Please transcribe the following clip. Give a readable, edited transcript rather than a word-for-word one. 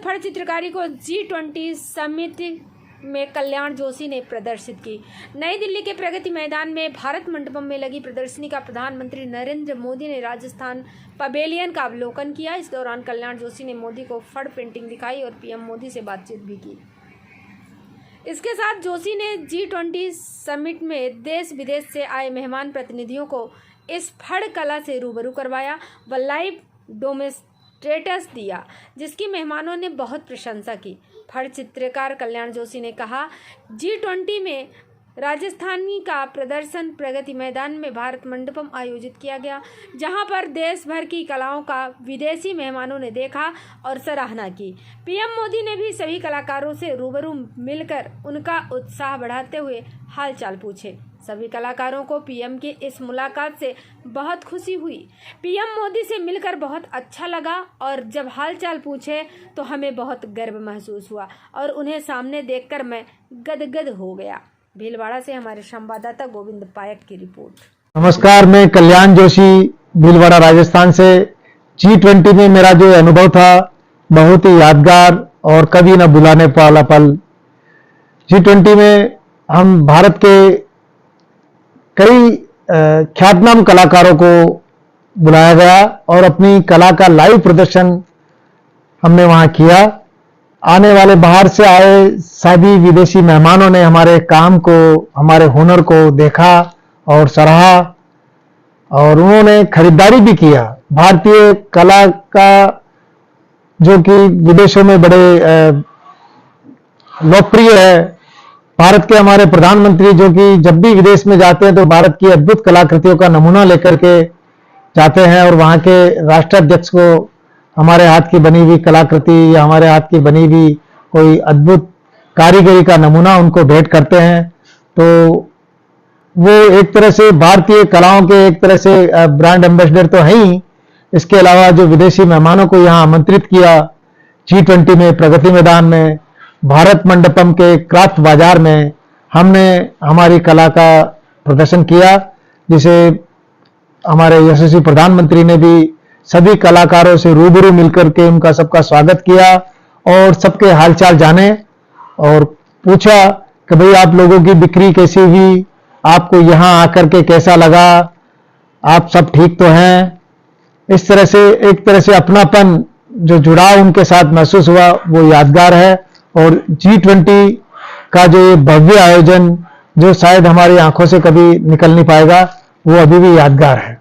फड़ चित्रकारी को G20 समिट में कल्याण जोशी ने प्रदर्शित की। नई दिल्ली के प्रगति मैदान में भारत मंडपम में लगी प्रदर्शनी का प्रधानमंत्री नरेंद्र मोदी ने राजस्थान पवेलियन का अवलोकन किया। इस दौरान कल्याण जोशी ने मोदी को फड़ पेंटिंग दिखाई और पीएम मोदी से बातचीत भी की। इसके साथ जोशी ने G20 समिट में देश विदेश से आए मेहमान प्रतिनिधियों को इस फड़ कला से रूबरू करवाया व लाइव डेमोन्स्ट्रेटर्स दिया, जिसकी मेहमानों ने बहुत प्रशंसा की। फड़ चित्रकार कल्याण जोशी ने कहा, G20 में राजस्थानी का प्रदर्शन प्रगति मैदान में भारत मंडपम आयोजित किया गया, जहां पर देश भर की कलाओं का विदेशी मेहमानों ने देखा और सराहना की। पीएम मोदी ने भी सभी कलाकारों से रूबरू मिलकर उनका उत्साह बढ़ाते हुए हालचाल पूछे। सभी कलाकारों को पीएम की इस मुलाकात से बहुत खुशी हुई। पीएम मोदी से मिलकर बहुत अच्छा लगा और जब हालचाल पूछे तो हमें बहुत गर्व महसूस हुआ और उन्हें सामने देखकर मैं गदगद हो गया। भीलवाड़ा से हमारे संवाददाता गोविंद पायक की रिपोर्ट। नमस्कार, मैं कल्याण जोशी भीलवाड़ा राजस्थान से। G20 में मेरा जो अनुभव था बहुत ही यादगार और कभी न भुलाने वाला पल। G20 में हम भारत के कई ख्यातनाम कलाकारों को बुलाया गया और अपनी कला का लाइव प्रदर्शन हमने वहां किया। आने वाले बाहर से आए सभी विदेशी मेहमानों ने हमारे काम को, हमारे हुनर को देखा और सराहा और उन्होंने खरीदारी भी किया। भारतीय कला का जो कि विदेशों में बड़े लोकप्रिय है। भारत के हमारे प्रधानमंत्री जो कि जब भी विदेश में जाते हैं तो भारत की अद्भुत कलाकृतियों का नमूना लेकर के जाते हैं और वहां के राष्ट्राध्यक्ष को हमारे हाथ की बनी हुई कलाकृति या हमारे हाथ की बनी हुई कोई अद्भुत कारीगरी का नमूना उनको भेंट करते हैं। तो वो एक तरह से भारतीय कलाओं के एक तरह से ब्रांड एम्बेसडर तो हैं ही। इसके अलावा जो विदेशी मेहमानों को यहाँ आमंत्रित किया G20 में प्रगति मैदान में, भारत मंडपम के क्राफ्ट बाजार में हमने हमारी कला का प्रदर्शन किया, जिसे हमारे यशस्वी प्रधानमंत्री ने भी सभी कलाकारों से रूबरू मिलकर के उनका सबका स्वागत किया और सबके हालचाल जाने और पूछा कि भाई आप लोगों की बिक्री कैसी हुई, आपको यहाँ आकर के कैसा लगा, आप सब ठीक तो हैं। इस तरह से एक तरह से अपनापन जो जुड़ाव उनके साथ महसूस हुआ वो यादगार है। और G20 का जो ये भव्य आयोजन जो शायद हमारी आंखों से कभी निकल नहीं पाएगा, वो अभी भी यादगार है।